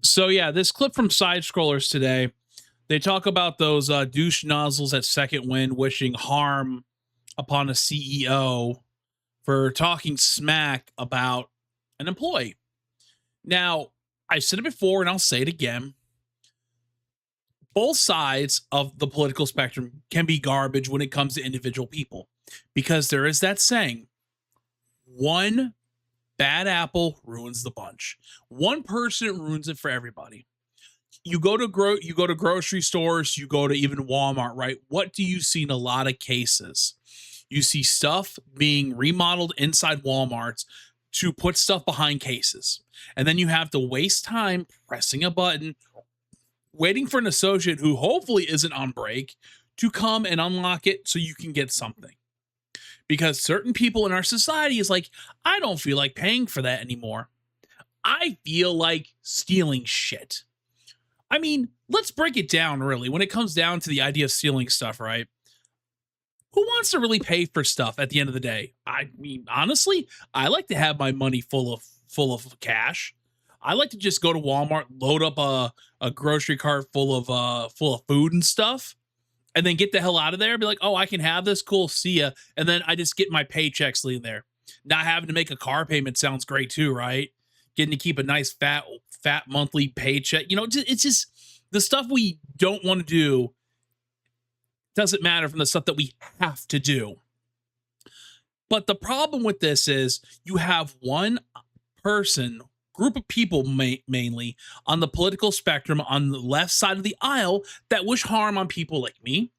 So yeah, this clip from Side Scrollers today, they talk about those douche nozzles at Second Wind wishing harm upon a CEO for talking smack about an employee. Now, I said it before and I'll say it again. Both sides of the political spectrum can be garbage when it comes to individual people, because there is that saying, one bad apple ruins the bunch. One person ruins it for everybody. You go to grocery stores, you go to even Walmart, right? What do you see in a lot of cases? You see stuff being remodeled inside Walmarts to put stuff behind cases. And then you have to waste time pressing a button, waiting for an associate who hopefully isn't on break to come and unlock it so you can get something. Because certain people in our society is like, I don't feel like paying for that anymore. I feel like stealing shit. I mean, let's break it down really. When it comes down to the idea of stealing stuff, right? Who wants to really pay for stuff at the end of the day? I mean, honestly, I like to have my money full of cash. I like to just go to Walmart, load up a grocery cart full of food and stuff, and then get the hell out of there. Be like, oh, I can have this. Cool, see ya. And then I just get my paychecks leaving there. Not having to make a car payment sounds great too, right? Getting to keep a nice fat monthly paycheck. You know, it's just the stuff we don't want to do doesn't matter from the stuff that we have to do. But the problem with this is you have one person, group of people mainly on the political spectrum on the left side of the aisle that wish harm on people like me,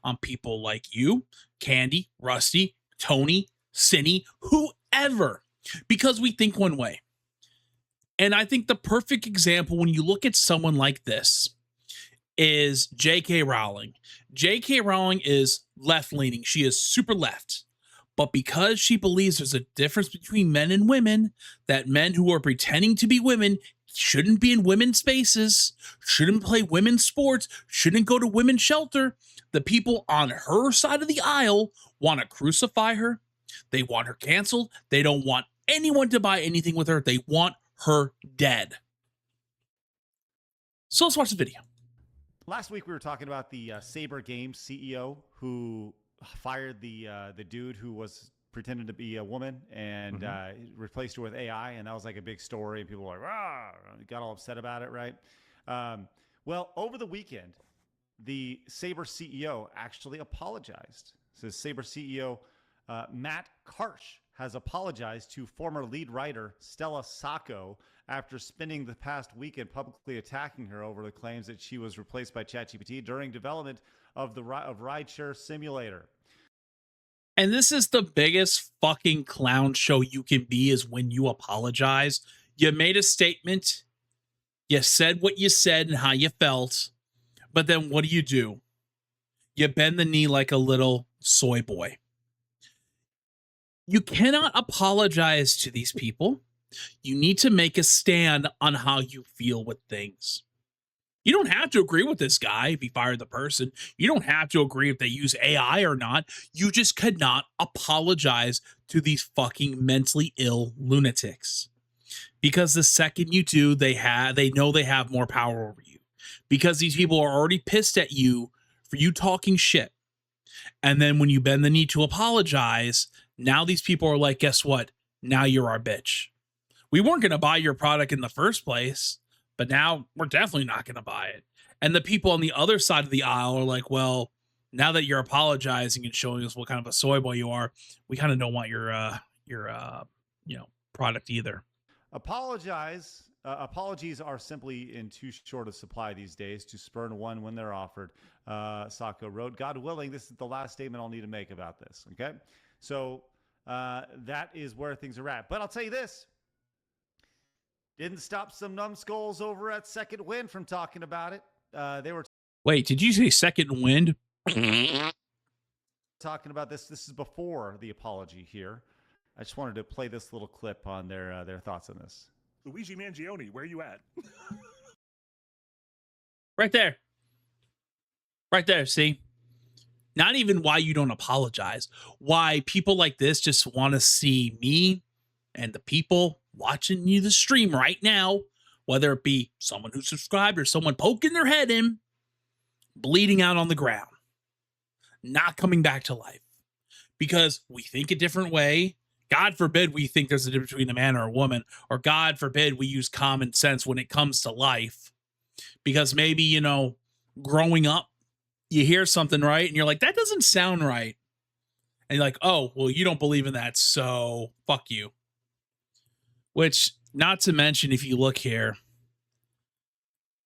on people like you, Candy, Rusty, Tony, Cinny, whoever, because we think one way. And I think the perfect example when you look at someone like this is J.K. Rowling. J.K. Rowling is left-leaning. She is super left. But because she believes there's a difference between men and women, that men who are pretending to be women shouldn't be in women's spaces, shouldn't play women's sports, shouldn't go to women's shelter, the people on her side of the aisle want to crucify her. They want her canceled. They don't want anyone to buy anything with her. They want her dead. So let's watch the video. Last week we were talking about the Saber Games CEO who fired the dude who was pretending to be a woman and replaced her with AI, and that was like a big story, and people were like, "Rah!" Got all upset about it, right? Well, over the weekend, the Saber CEO actually apologized. So Saber CEO Matt Karsh has apologized to former lead writer Stella Sacco after spending the past weekend publicly attacking her over the claims that she was replaced by ChatGPT during development of the rideshare simulator. And this is the biggest fucking clown show you can be, is when you apologize. You made a statement, you said what you said and how you felt, but then what do? You bend the knee like a little soy boy. You cannot apologize to these people. You need to make a stand on how you feel with things. You don't have to agree with this guy if he fired the person. You don't have to agree if they use AI or not. You just cannot apologize to these fucking mentally ill lunatics. Because the second you do, they know they have more power over you. Because these people are already pissed at you for you talking shit. And then when you bend the knee to apologize, now these people are like, guess what? Now you're our bitch. We weren't going to buy your product in the first place, but now we're definitely not going to buy it. And the people on the other side of the aisle are like, well, now that you're apologizing and showing us what kind of a soy boy you are, we kind of don't want your product either. Apologies are simply in too short a supply these days to spurn one when they're offered. Sacco wrote, God willing, this is the last statement I'll need to make about this. Okay. So that is where things are at. But I'll tell you this. Didn't stop some numbskulls over at Second Wind from talking about it. They were. Wait, did you say Second Wind? Talking about this. This is before the apology here. I just wanted to play this little clip on their thoughts on this. Luigi Mangione, where are you at? Right there. Right there, see? Not even why you don't apologize. Why people like this just want to see me and the people watching you the stream right now whether it be someone who subscribed or someone poking their head in, bleeding out on the ground, not coming back to life because we think a different way. God forbid we think there's a difference between a man or a woman, or God forbid we use common sense when it comes to life because maybe, you know, growing up, you hear something, right? And you're like, that doesn't sound right. And you're like, oh, well, you don't believe in that, so fuck you. Which, not to mention, if you look here,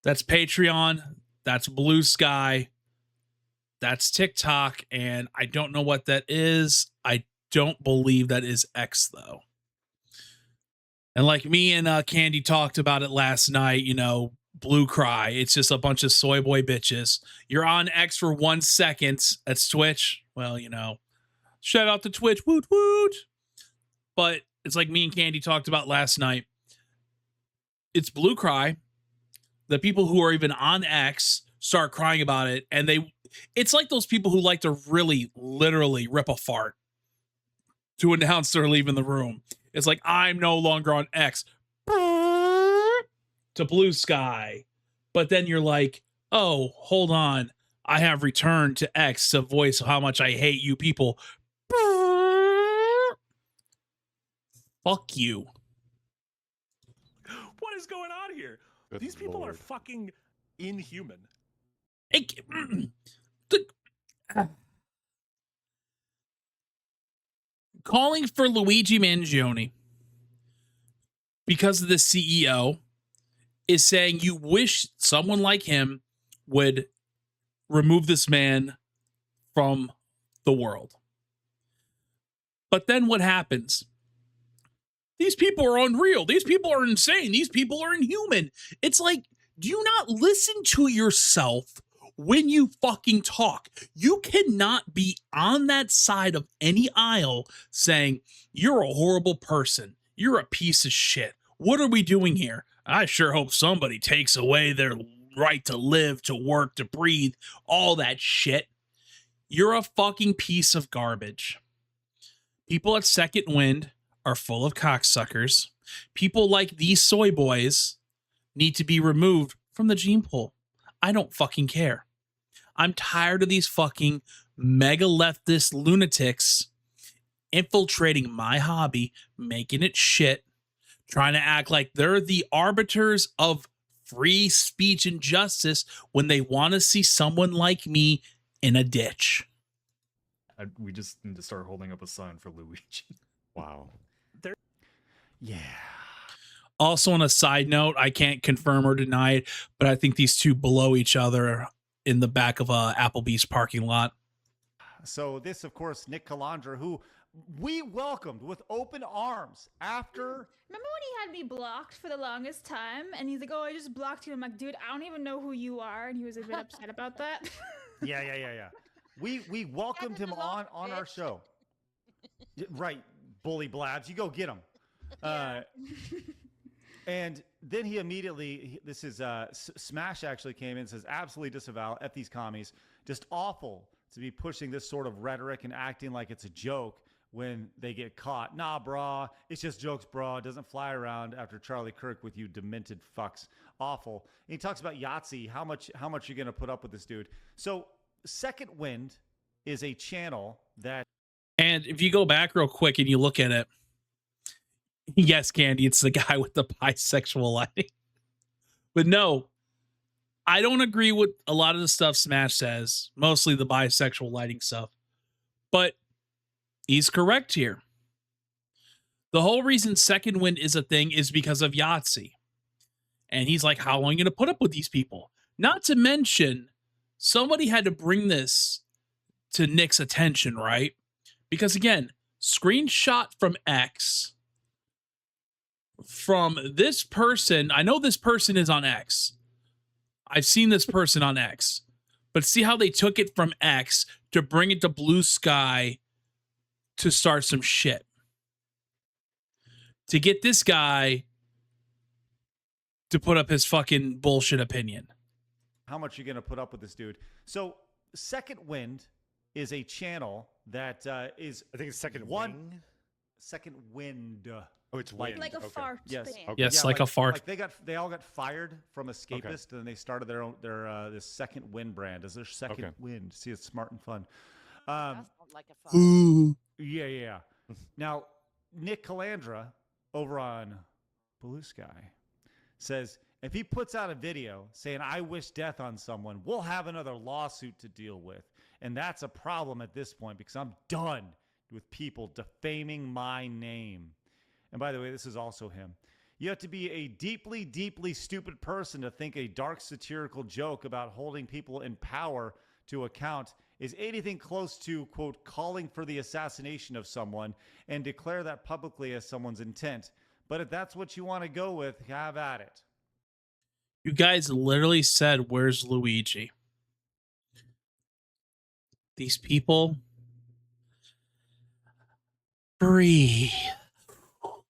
that's Patreon, that's Blue Sky, that's TikTok, and I don't know what that is. I don't believe that is X, though. And like me and Candy talked about it last night, you know, Blue Cry, it's just a bunch of soy boy bitches. You're on X for 1 second. That's Twitch. Well, you know, shout out to Twitch. Woot woot. But it's like me and Candy talked about last night. It's Blue Cry. The people who are even on X start crying about it. And it's like those people who like to really, literally rip a fart to announce they're leaving the room. It's like, I'm no longer on X. To Blue Sky. But then you're like, oh, hold on. I have returned to X to voice how much I hate you people. Fuck you. What is going on here? Good These people are Lord. fucking inhuman. Calling for Luigi Mangione because of the CEO is saying you wish someone like him would remove this man from the world. But then what happens? These people are unreal. These people are insane. These people are inhuman. It's like, do you not listen to yourself when you fucking talk? You cannot be on that side of any aisle saying, you're a horrible person. You're a piece of shit. What are we doing here? I sure hope somebody takes away their right to live, to work, to breathe, all that shit. You're a fucking piece of garbage. People at Second Wind are full of cocksuckers. People like these soy boys need to be removed from the gene pool. I don't fucking care. I'm tired of these fucking mega leftist lunatics infiltrating my hobby, making it shit, trying to act like they're the arbiters of free speech and justice when they want to see someone like me in a ditch. We just need to start holding up a sign for Luigi. Wow. There- Yeah. Also, on a side note, I can't confirm or deny it, but I think these two below each other in the back of a Applebee's parking lot. So this, of course, Nick Calandra, who we welcomed with open arms after. Remember when he had me blocked for the longest time? And he's like, oh, I just blocked you. I'm like, dude, I don't even know who you are. And he was a bit upset about that. Yeah. We welcomed him on our show. Right, bully blabs. You go get him. And then he immediately, this is Smash actually came in and says, absolutely disavow F these commies. Just awful to be pushing this sort of rhetoric and acting like it's a joke when they get caught. Nah, brah. It's just jokes, brah. It doesn't fly around after Charlie Kirk with you demented fucks. Awful. And he talks about Yahtzee, how much you're going to put up with this dude. So Second Wind is a channel that. And if you go back real quick and you look at it, yes, Candy, it's the guy with the bisexual lighting. But no, I don't agree with a lot of the stuff Smash says, mostly the bisexual lighting stuff. But he's correct here. The whole reason Second Wind is a thing is because of Yahtzee. And he's like, how long are you going to put up with these people? Not to mention, somebody had to bring this to Nick's attention, right? Because again, screenshot from X from this person. I know this person is on X. I've seen this person on X. But see how they took it from X to bring it to Blue Sky to start some shit. To get this guy to put up his fucking bullshit opinion. How much you're going to put up with this dude. So Second Wind is a channel that is I think it's second one. wing. second wind. Oh, it's Like- wind. Like a okay. fart. Yes. thing. Okay. Yes, like a fart. Like they all got fired from Escapist, and then they started their this second wind brand as their second Okay. wind. See, it's smart and fun. That's not like a fart. Ooh. Yeah. Now, Nick Calandra over on Blue Sky says if he puts out a video saying I wish death on someone, we'll have another lawsuit to deal with. And that's a problem at this point because I'm done with people defaming my name. And by the way, this is also him. You have to be a deeply, deeply stupid person to think a dark satirical joke about holding people in power to account is anything close to, quote, calling for the assassination of someone and declare that publicly as someone's intent. But if that's what you want to go with, have at it. You guys literally said, "Where's Luigi?" These people breathe.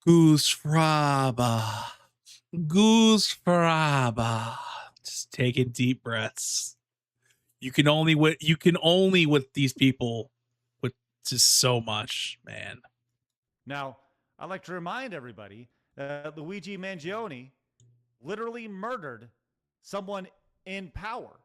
Goose Fraba. Goose Fraba. Just taking deep breaths. You can only with these people with just so much, man. Now, I'd like to remind everybody that Luigi Mangione literally murdered someone in power.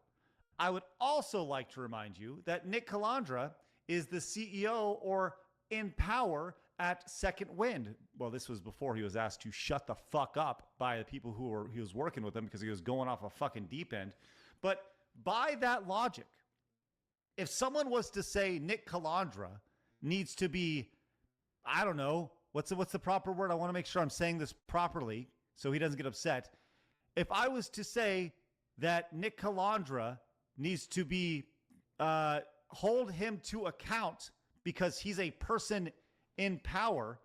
I would also like to remind you that Nick Calandra is the CEO or in power at Second Wind. Well, this was before he was asked to shut the fuck up by the people he was working with him because he was going off a fucking deep end. But by that logic, if someone was to say Nick Calandra needs to be, I don't know, what's the proper word? I want to make sure I'm saying this properly so he doesn't get upset. If I was to say that Nick Calandra needs to be hold him to account because he's a person in power,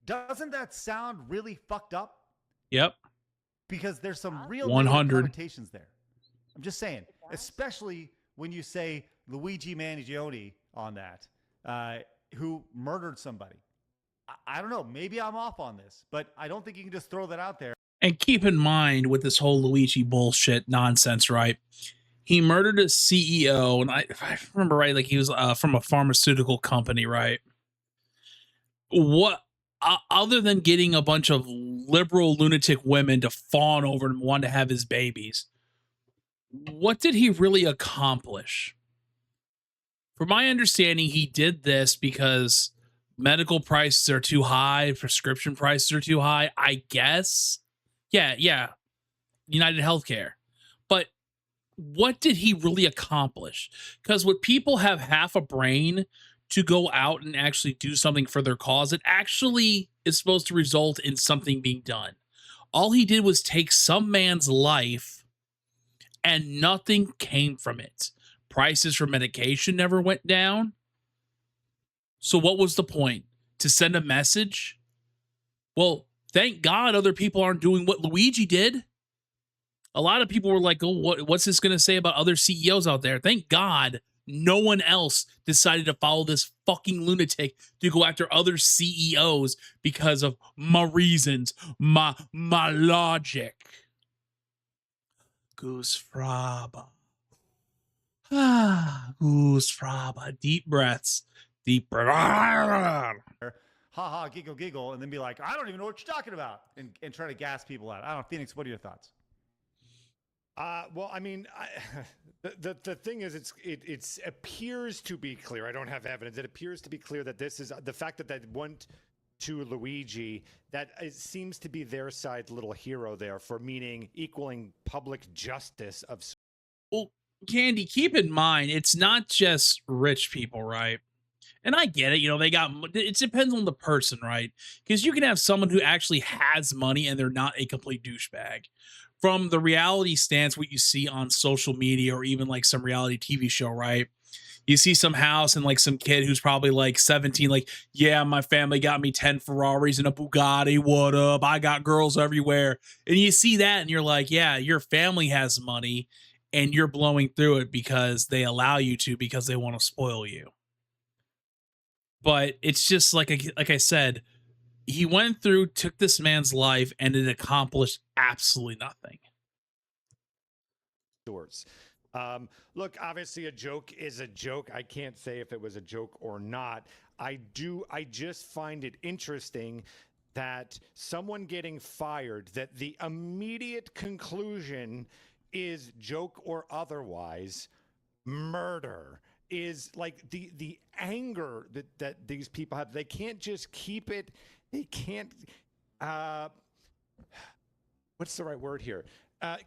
doesn't that sound really fucked up? Yep. Because there's some real 100 connotations there. I'm just saying, especially when you say Luigi Mangione on that, who murdered somebody. I don't know. Maybe I'm off on this, but I don't think you can just throw that out there. And keep in mind with this whole Luigi bullshit nonsense, right? He murdered a CEO, and if I remember right, like he was from a pharmaceutical company, right? What other than getting a bunch of liberal lunatic women to fawn over him and want to have his babies, what did he really accomplish? From my understanding, he did this because medical prices are too high, prescription prices are too high, I guess. Yeah. United Healthcare. But what did he really accomplish? Because when people have half a brain to go out and actually do something for their cause, it actually is supposed to result in something being done. All he did was take some man's life and nothing came from it. Prices for medication never went down. So what was the point? To send a message? Well, thank God other people aren't doing what Luigi did. A lot of people were like, oh, what's this going to say about other CEOs out there? Thank God no one else decided to follow this fucking lunatic to go after other CEOs because of my reasons, my logic. Goose Fraba. Goose Fraba. Deep breaths. Deep breath. Ha ha, giggle, and then be like, I don't even know what you're talking about, and try to gas people out. I don't know, Phoenix, what are your thoughts? Well, I mean, the thing is, it appears to be clear. I don't have evidence. It appears to be clear that this is the fact that they went to Luigi. That it seems to be their side's little hero there for meaning equaling public justice of. Well, Candy, keep in mind, it's not just rich people, right? And I get it, it depends on the person, right? Because you can have someone who actually has money and they're not a complete douchebag. From the reality stance, what you see on social media or even like some reality TV show, right? You see some house and like some kid who's probably like 17, like, yeah, my family got me 10 Ferraris and a Bugatti. What up? I got girls everywhere. And you see that and you're like, yeah, your family has money and you're blowing through it because they allow you to, because they want to spoil you. But it's just like I said, he went through, took this man's life, and it accomplished absolutely nothing. Doors. Look, obviously a joke is a joke. I can't say if it was a joke or not. I just find it interesting that someone getting fired, that the immediate conclusion is, joke or otherwise, murder, is like the anger that these people have. They can't just keep it. They can't, what's the right word here?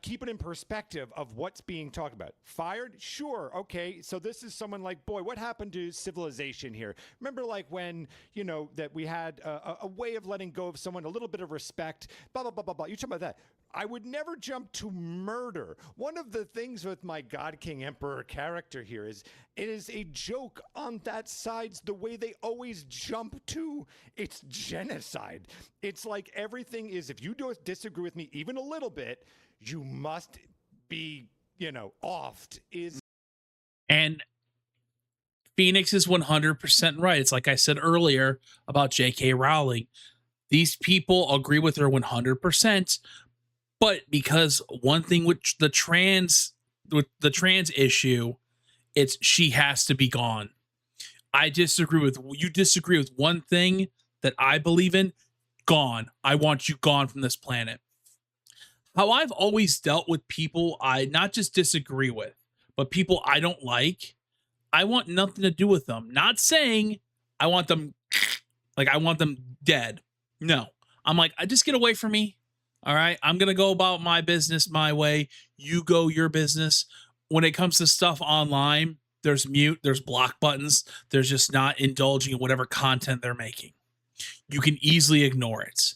Keep it in perspective of what's being talked about. Fired? Sure. Okay. So this is someone like, boy, what happened to civilization here? Remember, like, when, you know, that we had a way of letting go of someone, a little bit of respect, blah, blah, blah, blah, blah. You talk about that. I would never jump to murder. One of the things with my God King Emperor character here is it is a joke on that side's the way they always jump to. It's genocide. It's like everything is, if you don't disagree with me even a little bit, you must be, you know, offed. And Phoenix is 100% right. It's like I said earlier about J.K. Rowling. These people agree with her 100%, but because one thing with the trans issue, it's she has to be gone. I disagree with you. Disagree with one thing that I believe in. Gone. I want you gone from this planet. How I've always dealt with people I not just disagree with, but people I don't like, I want nothing to do with them. Not saying I want them, like I want them dead. No. I'm like, I just get away from me. All right. I'm going to go about my business my way. You go your business. When it comes to stuff online, there's mute, there's block buttons. There's just not indulging in whatever content they're making. You can easily ignore it.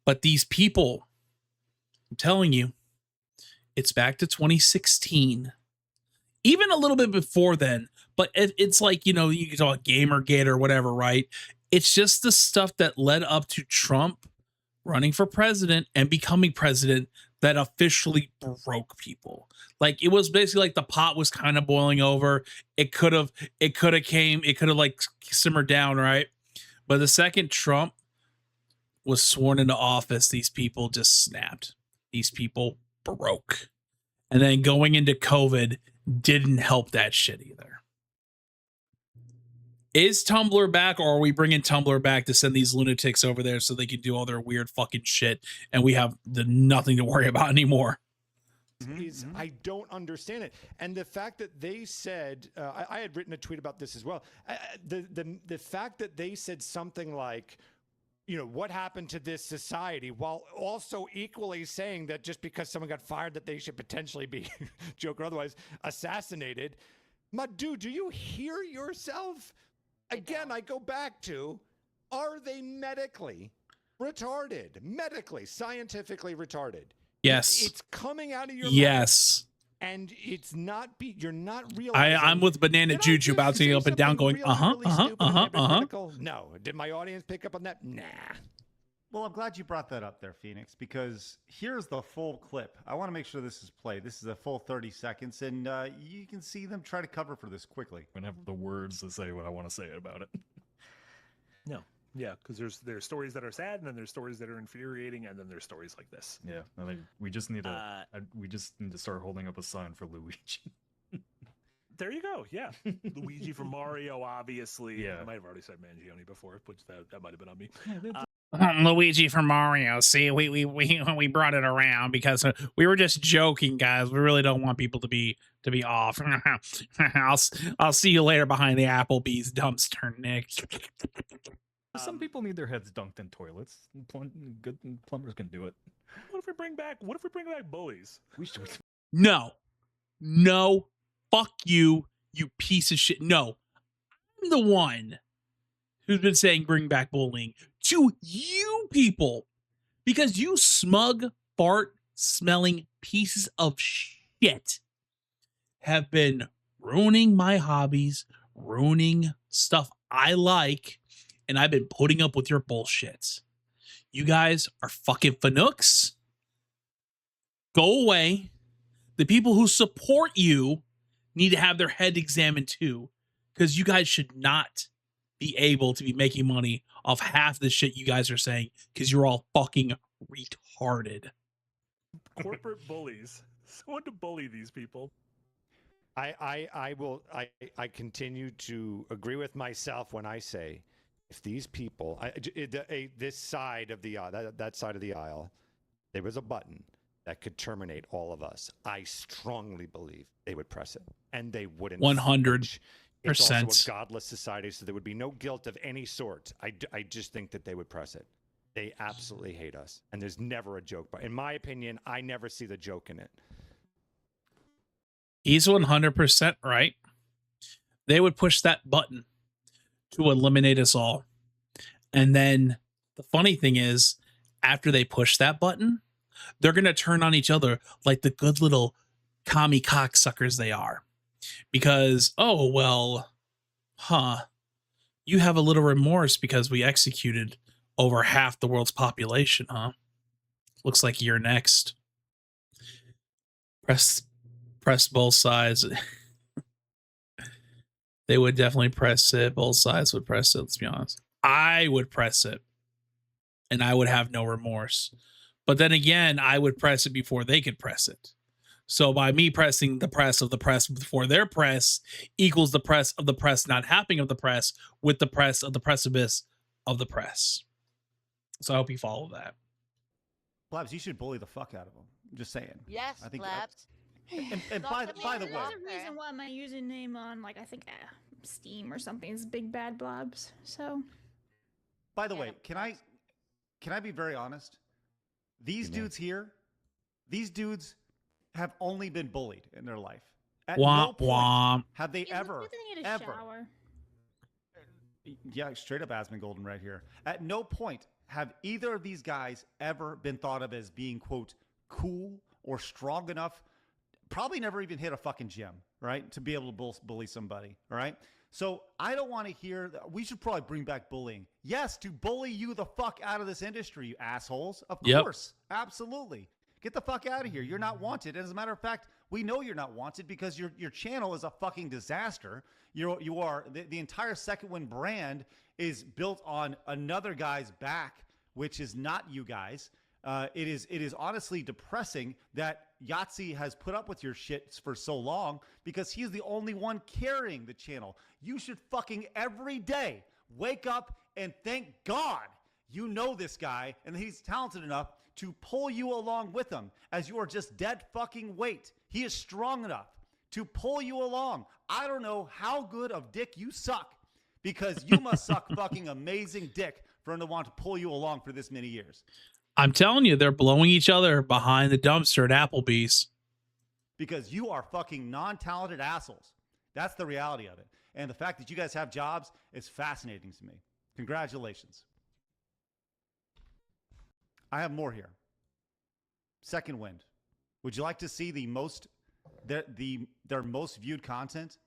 But these people, I'm telling you, it's back to 2016. Even a little bit before then, but it's like, you know, you can talk Gamergate or whatever, right? It's just the stuff that led up to Trump running for president and becoming president that officially broke people. Like, it was basically like the pot was kind of boiling over. It could have like simmered down, right? But the second Trump was sworn into office, these people just snapped. These people broke. And then going into COVID didn't help that shit either. Is Tumblr back, or are we bringing Tumblr back to send these lunatics over there so they can do all their weird fucking shit and we have nothing to worry about anymore? I don't understand it. And the fact that they said, I had written a tweet about this as well. The fact that they said something like, you know, what happened to this society, while also equally saying that just because someone got fired that they should potentially be, joke or otherwise, assassinated. My dude, do you hear yourself? Again, I go back to, are they medically retarded? Medically, scientifically retarded? Yes. It's coming out of your mouth. And it's not you're not realizing. I'm with Banana Juju bouncing up and down going, No. Did my audience pick up on that? Nah. Well, I'm glad you brought that up there, Phoenix, because here's the full clip. I want to make sure this is played. This is a full 30 seconds, and you can see them try to cover for this quickly. I don't have the words to say what I want to say about it. No. Yeah, because there's stories that are sad, and then there's stories that are infuriating, and then there's stories like this. Yeah, I mean, we just need to start holding up a sign for Luigi. There you go. Yeah, Luigi from Mario, obviously. Yeah, I might have already said Mangione before, which that might have been on me. Luigi from Mario. See, we brought it around because we were just joking, guys. We really don't want people to be off. I'll see you later behind the Applebee's dumpster, Nick. Some people need their heads dunked in toilets. Good plumbers can do it. What if we bring back bullies? We should. No, fuck you, you piece of shit. No, I'm the one who's been saying bring back bullying to you people because you smug, fart smelling pieces of shit have been ruining my hobbies, ruining stuff I like. And I've been putting up with your bullshit. You guys are fucking fanooks. Go away. The people who support you need to have their head examined too. Because you guys should not be able to be making money off half the shit you guys are saying. Because you're all fucking retarded. Corporate bullies. Someone to bully these people. I continue to agree with myself when I say, if these people, this side of the that side of the aisle, there was a button that could terminate all of us, I strongly believe they would press it, and they wouldn't. 100%. It's also a godless society, so there would be no guilt of any sort. I just think that they would press it. They absolutely hate us, and there's never a joke. But in my opinion, I never see the joke in it. He's 100% right. They would push that button to eliminate us all. And then the funny thing is, after they push that button, they're going to turn on each other like the good little commie cocksuckers they are. Because, oh, well, you have a little remorse because we executed over half the world's population, huh? Looks like you're next. Press both sides. They would definitely press it. Both sides would press it, let's be honest. I would press it, and I would have no remorse. But then again, I would press it before they could press it. So by me pressing the press of the press before their press equals the press of the press not happening of the press with the press of the precipice of the press. So I hope you follow that. Blabs, you should bully the fuck out of them. I'm just saying. Yes, I think Blabs. And by the way, there's a reason why my username on, like, I think Steam or something is Big Bad Blobs. So. By the way, can I be very honest? These dudes here, these dudes have only been bullied in their life. At no point have they ever. Shower. Yeah, straight up Asmon Golden right here. At no point have either of these guys ever been thought of as being, quote, cool or strong enough. Probably never even hit a fucking gym, right? To be able to bully somebody, all right? So I don't want to hear that. We should probably bring back bullying. Yes, to bully you the fuck out of this industry, you assholes. Of course. Absolutely. Get the fuck out of here. You're not wanted. As a matter of fact, we know you're not wanted because your channel is a fucking disaster. You are the entire Second Wind brand is built on another guy's back, which is not you guys. It is honestly depressing that Yahtzee has put up with your shit for so long because he's the only one carrying the channel. You should fucking every day wake up and thank God you know this guy and he's talented enough to pull you along with him as you are just dead fucking weight. He is strong enough to pull you along. I don't know how good of dick you suck because you must suck fucking amazing dick for him to want to pull you along for this many years. I'm telling you, they're blowing each other behind the dumpster at Applebee's. Because you are fucking non-talented assholes. That's the reality of it. And the fact that you guys have jobs is fascinating to me. Congratulations. I have more here. Second Wind. Would you like to see their most viewed content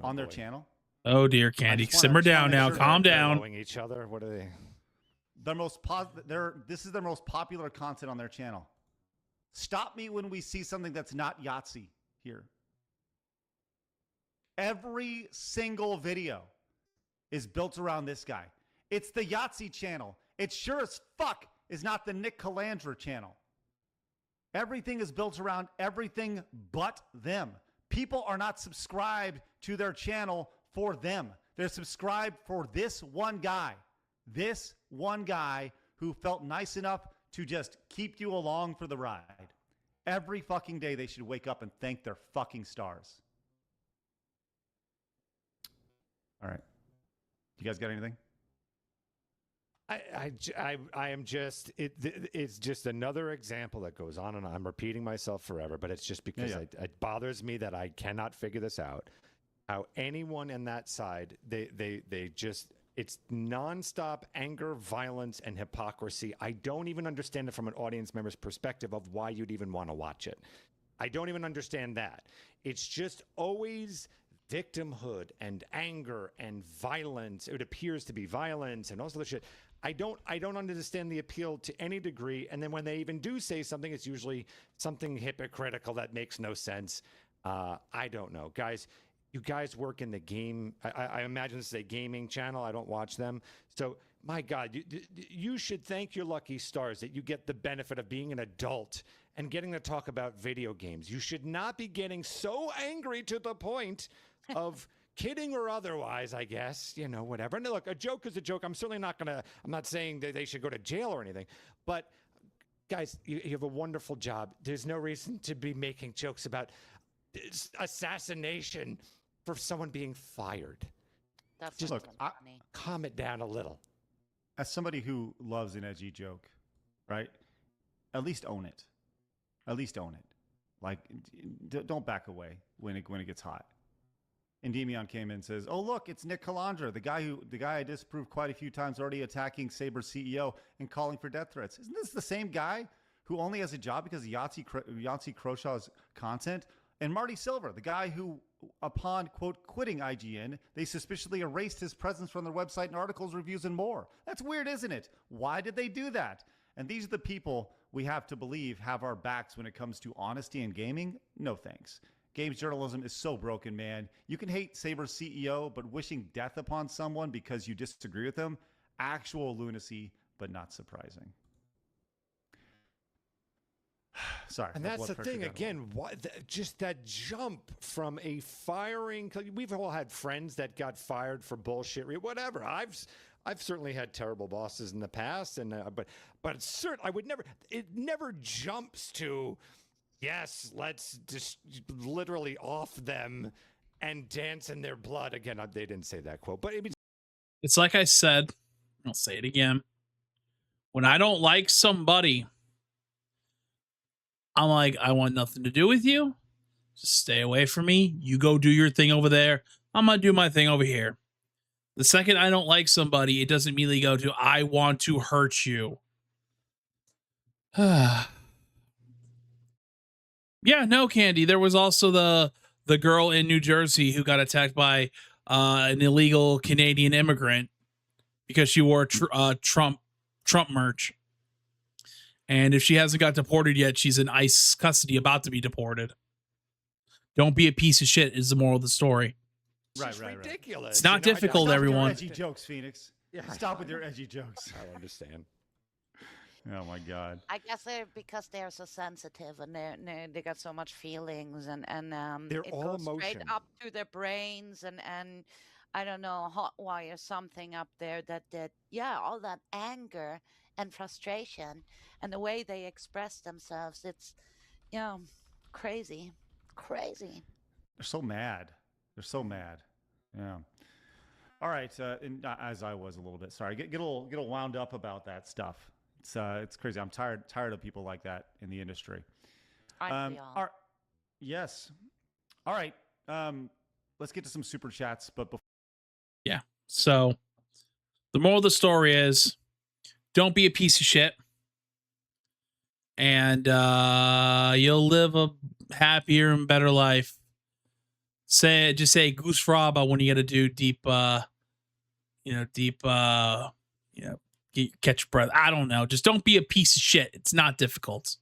on their channel? Oh dear, Candy. Simmer down now. Calm down. Blowing each other. What are they? This is their most popular content on their channel. Stop me when we see something that's not Yahtzee here. Every single video is built around this guy. It's the Yahtzee channel. It sure as fuck is not the Nick Calandra channel. Everything is built around everything but them. People are not subscribed to their channel for them. They're subscribed for this one guy. This one guy who felt nice enough to just keep you along for the ride. Every fucking day they should wake up and thank their fucking stars. All right. You guys got anything? I am just it's just another example that goes on and on. I'm repeating myself forever, but it's just because it bothers me that I cannot figure this out. How anyone in that side, they just, it's nonstop anger, violence, and hypocrisy. I don't even understand it from an audience member's perspective of why you'd even want to watch it. I don't even understand that. It's just always victimhood and anger and violence. It appears to be violence and all this other shit. I don't understand the appeal to any degree. And then when they even do say something, it's usually something hypocritical that makes no sense. I don't know, guys. You guys work in the game. I imagine this is a gaming channel. I don't watch them. So, my God, you should thank your lucky stars that you get the benefit of being an adult and getting to talk about video games. You should not be getting so angry to the point of kidding or otherwise, I guess, you know, whatever. And look, a joke is a joke. I'm certainly not I'm not saying that they should go to jail or anything, but guys, you have a wonderful job. There's no reason to be making jokes about assassination for someone being fired. That's Just look, funny. calm it down a little. As somebody who loves an edgy joke, right? At least own it. At least own it. Like, don't back away when it gets hot. Endymion came in and says, "Oh look, it's Nick Calandra, the guy I disproved quite a few times, already attacking Saber's CEO and calling for death threats. Isn't this the same guy who only has a job because of Yahtzee Crowshaw's content?" And Marty Silver, the guy who, upon quote quitting IGN, they suspiciously erased his presence from their website and articles, reviews, and more. That's weird, isn't it? Why did they do that? And these are the people we have to believe have our backs when it comes to honesty in gaming? No thanks. Games journalism is so broken, man. You can hate Saber's CEO, but wishing death upon someone because you disagree with them, actual lunacy, but not surprising. Sorry. And that's the thing, again, just that jump from a firing. We've all had friends that got fired for bullshit, whatever. I've certainly had terrible bosses in the past, and but I would never. It never jumps to, yes, let's just literally off them and dance in their blood. Again, they didn't say that quote, but It's like I said, I'll say it again. When I don't like somebody, I'm like, I want nothing to do with you. Just stay away from me. You go do your thing over there. I'm going to do my thing over here. The second I don't like somebody, it doesn't immediately go to, I want to hurt you. Yeah, no, Candy. There was also the girl in New Jersey who got attacked by an illegal Canadian immigrant because she wore Trump merch. And if she hasn't got deported yet, she's in ICE custody about to be deported. Don't be a piece of shit is the moral of the story. Right. Ridiculous. It's not difficult, everyone. Edgy jokes, Phoenix. Yeah, stop with your edgy jokes. I understand. Oh my God. I guess because they're so sensitive and they got so much feelings and They're it all goes straight emotion. up to their brains and I don't know, hot wire something up there that all that anger and frustration and the way they express themselves, it's crazy. They're so mad. They're so mad. Yeah. All right. And as I was a little bit, sorry, get a little wound up about that stuff. It's crazy. I'm tired of people like that in the industry. Yes. All right. Let's get to some super chats, but before. Yeah. So the moral of the story is, don't be a piece of shit, and you'll live a happier and better life. Just say goose fraba when you got to do deep, catch your breath. I don't know. Just don't be a piece of shit. It's not difficult.